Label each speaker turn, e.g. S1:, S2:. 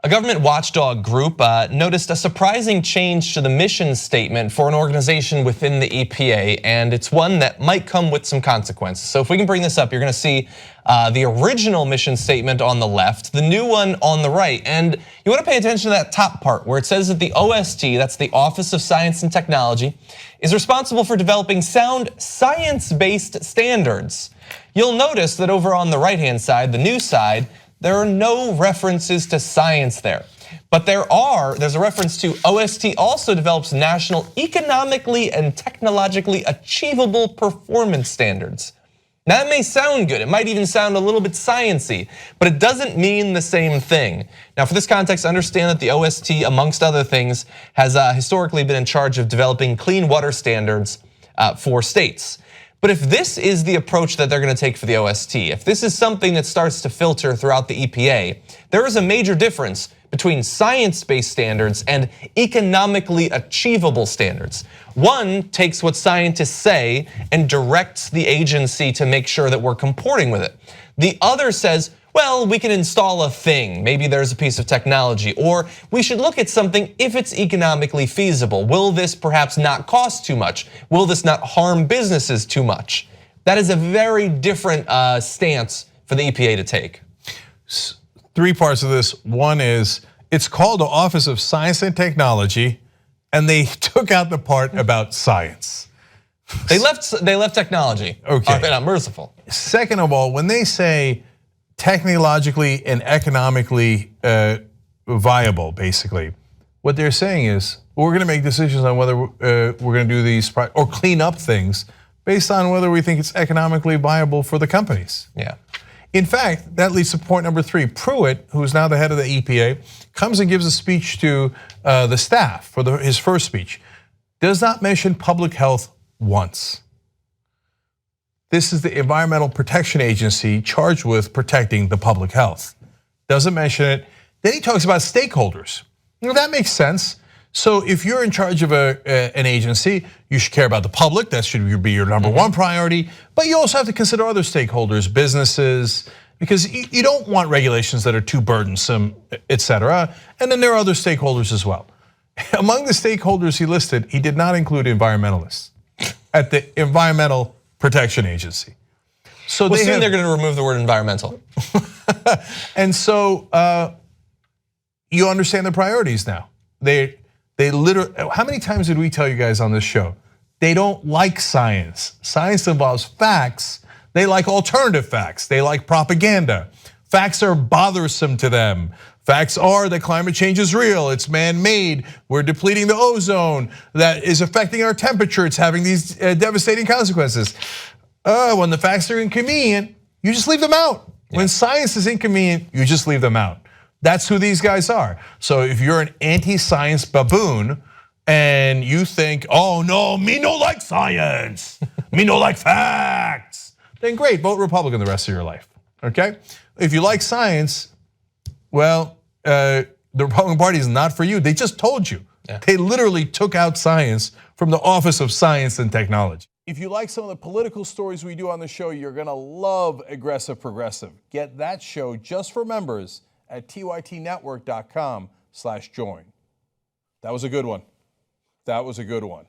S1: A government watchdog group noticed a surprising change to the mission statement for an organization within the EPA, and it's one that might come with some consequences. So if we can bring this up, you're gonna see the original mission statement on the left, the new one on the right, and you wanna pay attention to that top part where it says that the OST, that's the Office of Science and Technology, is responsible for developing sound science-based standards. You'll notice that over on the right-hand side, the new side, there are no references to science there. But there's a reference to OST also develops national economically and technologically achievable performance standards. Now that may sound good, it might even sound a little bit sciencey, but it doesn't mean the same thing. Now for this context, understand that the OST, amongst other things, has historically been in charge of developing clean water standards for states. But if this is the approach that they're gonna take for the OST, if this is something that starts to filter throughout the EPA, there is a major difference between science-based standards and economically achievable standards. One takes what scientists say and directs the agency to make sure that we're comporting with it. The other says, well, we can install a thing, maybe there's a piece of technology, or we should look at something if it's economically feasible. Will this perhaps not cost too much? Will this not harm businesses too much? That is a very different stance for the EPA to take.
S2: Three parts of this. One is, it's called the Office of Science and Technology, and they took out the part about science.
S1: They left technology.
S2: Okay.
S1: Are they not merciful?
S2: Second of all, when they say technologically and economically viable, basically, what they're saying is we're gonna make decisions on whether we're gonna do these or clean up things based on whether we think it's economically viable for the companies.
S1: Yeah.
S2: In fact, that leads to point number 3. Pruitt, who's now the head of the EPA, comes and gives a speech to the staff for his first speech. Does not mention public health once. This is the Environmental Protection Agency charged with protecting the public health. Doesn't mention it. Then he talks about stakeholders. You know, that makes sense. So if you're in charge of an agency, you should care about the public. That should be your number one priority. But you also have to consider other stakeholders, businesses, because you don't want regulations that are too burdensome, et cetera. And then there are other stakeholders as well. Among the stakeholders he listed, he did not include environmentalists at the Environmental Protection Agency. So
S1: well, soon they're going to remove the word environmental.
S2: And so you understand the priorities now. They literally, how many times did we tell you guys on this show? They don't like science. Science involves facts. They like alternative facts. They like propaganda. Facts are bothersome to them. Facts are that climate change is real, it's man-made, we're depleting the ozone, that is affecting our temperature, it's having these devastating consequences. When the facts are inconvenient, you just leave them out. Yeah. When science is inconvenient, you just leave them out. That's who these guys are. So if you're an anti-science baboon and you think, oh no, me no like science, me no like facts, then great, vote Republican the rest of your life, okay? If you like science, well, the Republican Party is not for you. They just told you. Yeah. They literally took out science from the Office of Science and Technology. If you like some of the political stories we do on the show, you're gonna love Aggressive Progressive. Get that show just for members at tytnetwork.com/join. That was a good one. That was a good one.